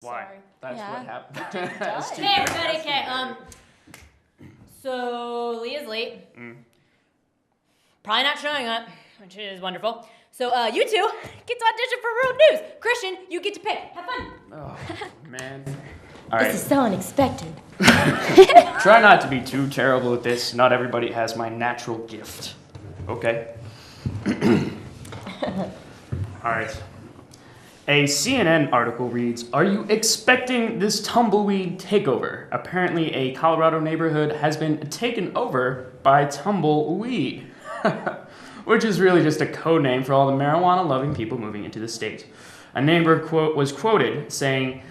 Why? Sorry. That's Yeah. what happened. That's too Hey bad. everybody, okay, so Leah's late. Probably not showing up, which is wonderful. So you two get to audition for World News. Christian, you get to pick. Have fun. Oh, man. All right. This is so unexpected. Try not to be too terrible at this. Not everybody has my natural gift. Okay? All right. A CNN article reads, "Are you expecting this tumbleweed takeover? Apparently a Colorado neighborhood has been taken over by tumbleweed." Which is really just a code name for all the marijuana-loving people moving into the state. A neighbor was quoted saying,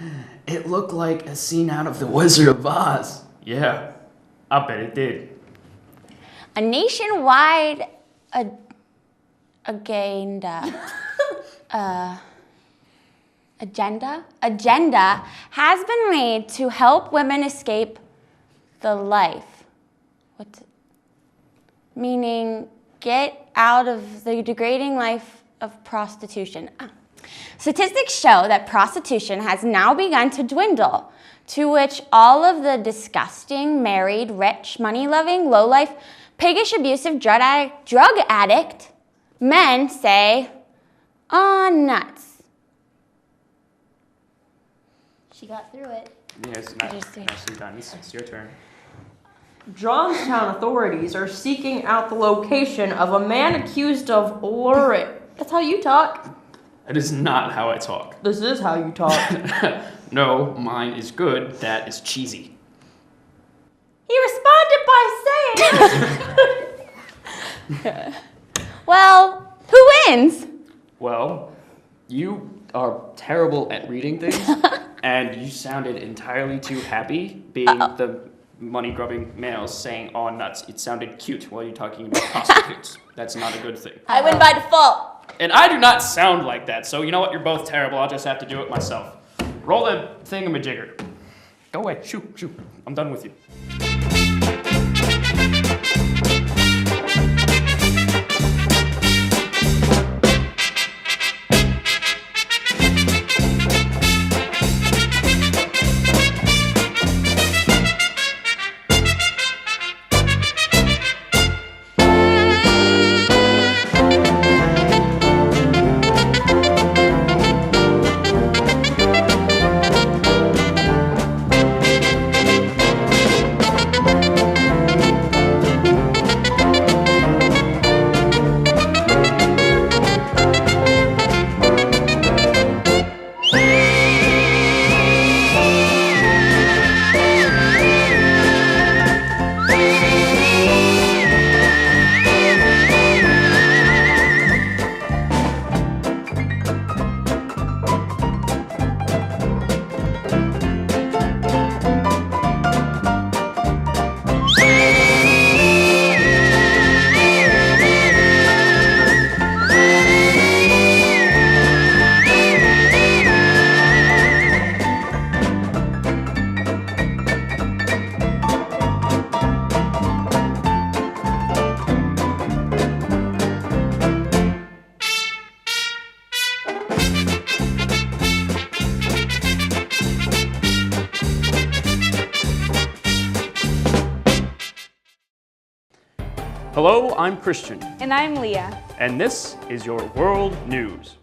"It looked like a scene out of The Wizard of Oz." Yeah, I bet it did. A nationwide agenda has been made to help women escape the life. Meaning get out of the degrading life of prostitution. Statistics show that prostitution has now begun to dwindle, to which all of the disgusting, married, rich, money-loving, low-life, piggish, abusive, drug addict men say, "Aw, nuts." She got through it. Yes, nicely done. It's your turn. Johnstown authorities are seeking out the location of a man accused of luring. That's how you talk. That is not how I talk. This is how you talk. No, mine is good. That is cheesy. He responded by saying... Well, who wins? Well, you are terrible at reading things, and you sounded entirely too happy being the money-grubbing males saying "aw, nuts." It sounded cute while you're talking about prostitutes. That's not a good thing. I win by default. And I do not sound like that, so you know what? You're both terrible. I'll just have to do it myself. Roll the thingamajigger. Go away. Shoot. I'm done with you. Hello, I'm Christian. And I'm Leah. And this is your World News.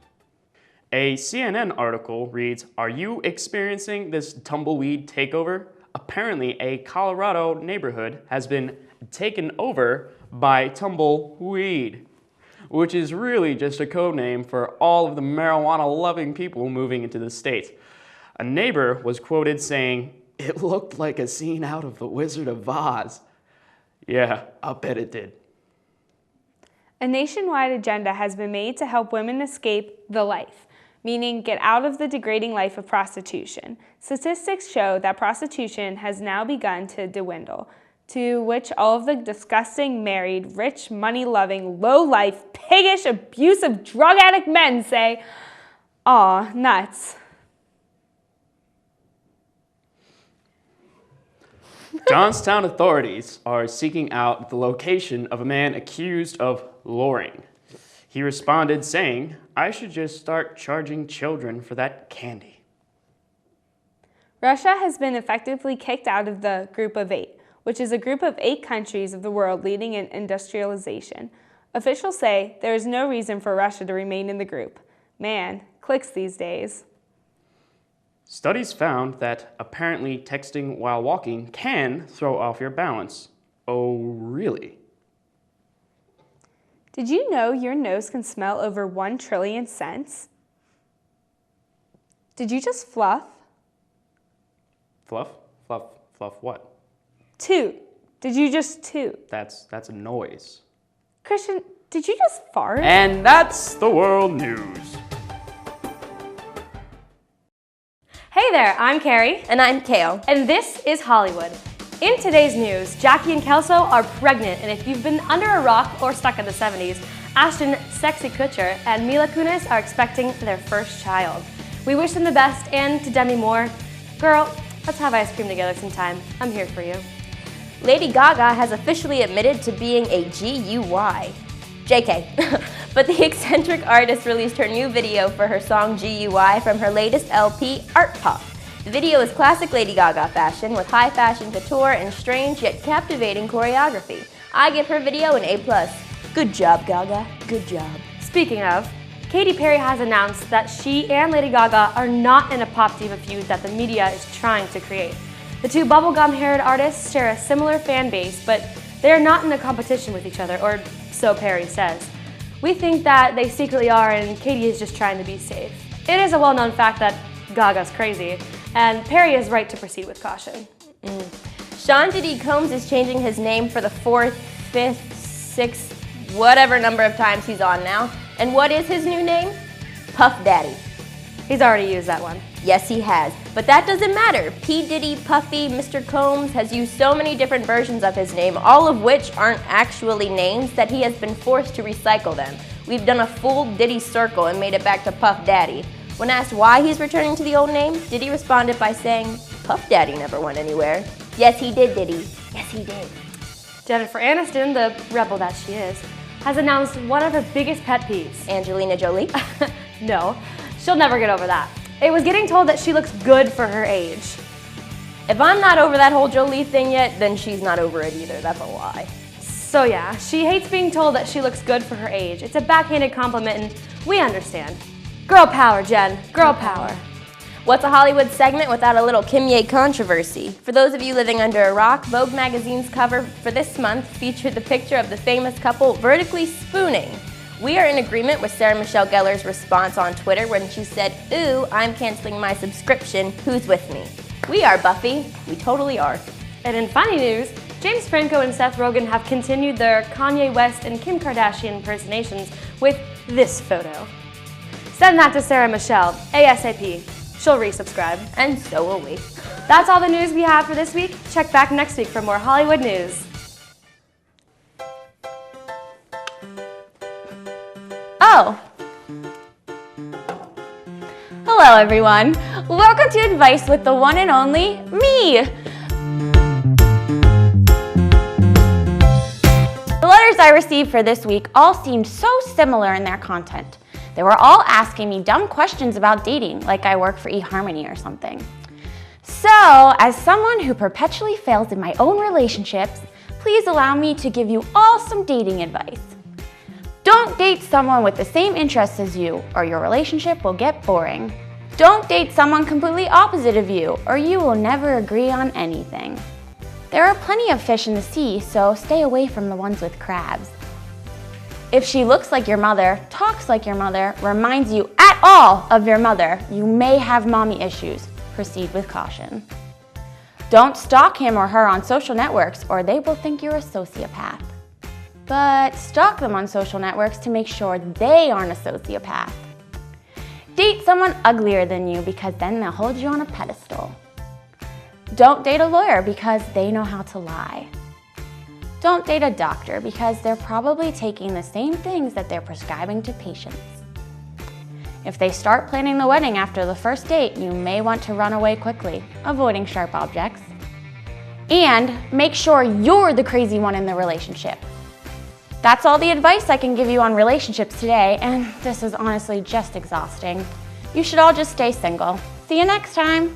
A CNN article reads, "Are you experiencing this tumbleweed takeover? Apparently a Colorado neighborhood has been taken over by tumbleweed," which is really just a code name for all of the marijuana-loving people moving into the state. A neighbor was quoted saying, "It looked like a scene out of The Wizard of Oz." Yeah, I'll bet it did. A nationwide agenda has been made to help women escape the life, meaning get out of the degrading life of prostitution. Statistics show that prostitution has now begun to dwindle, to which all of the disgusting, married, rich, money-loving, low-life, piggish, abusive, drug addict men say, "Aw, nuts." Johnstown authorities are seeking out the location of a man accused of luring. He responded saying, "I should just start charging children for that candy." Russia has been effectively kicked out of the Group of Eight, which is a group of 8 countries of the world leading in industrialization. Officials say there is no reason for Russia to remain in the group. Man, clicks these days. Studies found that apparently texting while walking can throw off your balance. Oh, really? Did you know your nose can smell over 1 trillion scents? Did you just fluff? Fluff? Fluff? Fluff what? Toot. Did you just toot? That's a noise. Christian, did you just fart? And that's the world news. Hey there, I'm Carrie. And I'm Kale. And this is Hollywood. In today's news, Jackie and Kelso are pregnant, and if you've been under a rock or stuck in the 70s, Ashton Sexy Kutcher and Mila Kunis are expecting their first child. We wish them the best, and to Demi Moore, girl, let's have ice cream together sometime. I'm here for you. Lady Gaga has officially admitted to being a GUI. JK. But the eccentric artist released her new video for her song GUI from her latest LP, Art Pop. The video is classic Lady Gaga fashion with high fashion couture and strange yet captivating choreography. I give her video an A+. Good job, Gaga. Good job. Speaking of, Katy Perry has announced that she and Lady Gaga are not in a pop diva feud that the media is trying to create. The two bubblegum-haired artists share a similar fan base, but they are not in a competition with each other, or so Perry says. We think that they secretly are, and Katy is just trying to be safe. It is a well-known fact that Gaga's crazy, and Perry is right to proceed with caution. Sean Diddy Combs is changing his name for the 4th, 5th, 6th, whatever number of times he's on now. And what is his new name? Puff Daddy. He's already used that one. Yes, he has. But that doesn't matter. P. Diddy, Puffy, Mr. Combs has used so many different versions of his name, all of which aren't actually names, that he has been forced to recycle them. We've done a full Diddy circle and made it back to Puff Daddy. When asked why he's returning to the old name, Diddy responded by saying, Puff Daddy never went anywhere. Yes, he did, Diddy. Yes, he did. Jennifer Aniston, the rebel that she is, has announced one of her biggest pet peeves. Angelina Jolie? No, she'll never get over that. It was getting told that she looks good for her age. If I'm not over that whole Jolie thing yet, then she's not over it either. That's a lie. So yeah, she hates being told that she looks good for her age. It's a backhanded compliment, and we understand. Girl power, Jen. Girl power. What's a Hollywood segment without a little Kimye controversy? For those of you living under a rock, Vogue magazine's cover for this month featured the picture of the famous couple vertically spooning. We are in agreement with Sarah Michelle Gellar's response on Twitter when she said, "Ooh, I'm canceling my subscription. Who's with me?" We are, Buffy. We totally are. And in funny news, James Franco and Seth Rogen have continued their Kanye West and Kim Kardashian impersonations with this photo. Send that to Sarah Michelle, ASAP. She'll resubscribe. And so will we. That's all the news we have for this week. Check back next week for more Hollywood news. Oh. Hello, everyone. Welcome to Advice with the one and only me. The letters I received for this week all seemed so similar in their content. They were all asking me dumb questions about dating, like I work for eHarmony or something. So, as someone who perpetually fails in my own relationships, please allow me to give you all some dating advice. Don't date someone with the same interests as you, or your relationship will get boring. Don't date someone completely opposite of you, or you will never agree on anything. There are plenty of fish in the sea, so stay away from the ones with crabs. If she looks like your mother, talks like your mother, reminds you at all of your mother, you may have mommy issues. Proceed with caution. Don't stalk him or her on social networks, or they will think you're a sociopath. But stalk them on social networks to make sure they aren't a sociopath. Date someone uglier than you, because then they'll hold you on a pedestal. Don't date a lawyer because they know how to lie. Don't date a doctor because they're probably taking the same things that they're prescribing to patients. If they start planning the wedding after the first date, you may want to run away quickly, avoiding sharp objects. And make sure you're the crazy one in the relationship. That's all the advice I can give you on relationships today, and this is honestly just exhausting. You should all just stay single. See you next time.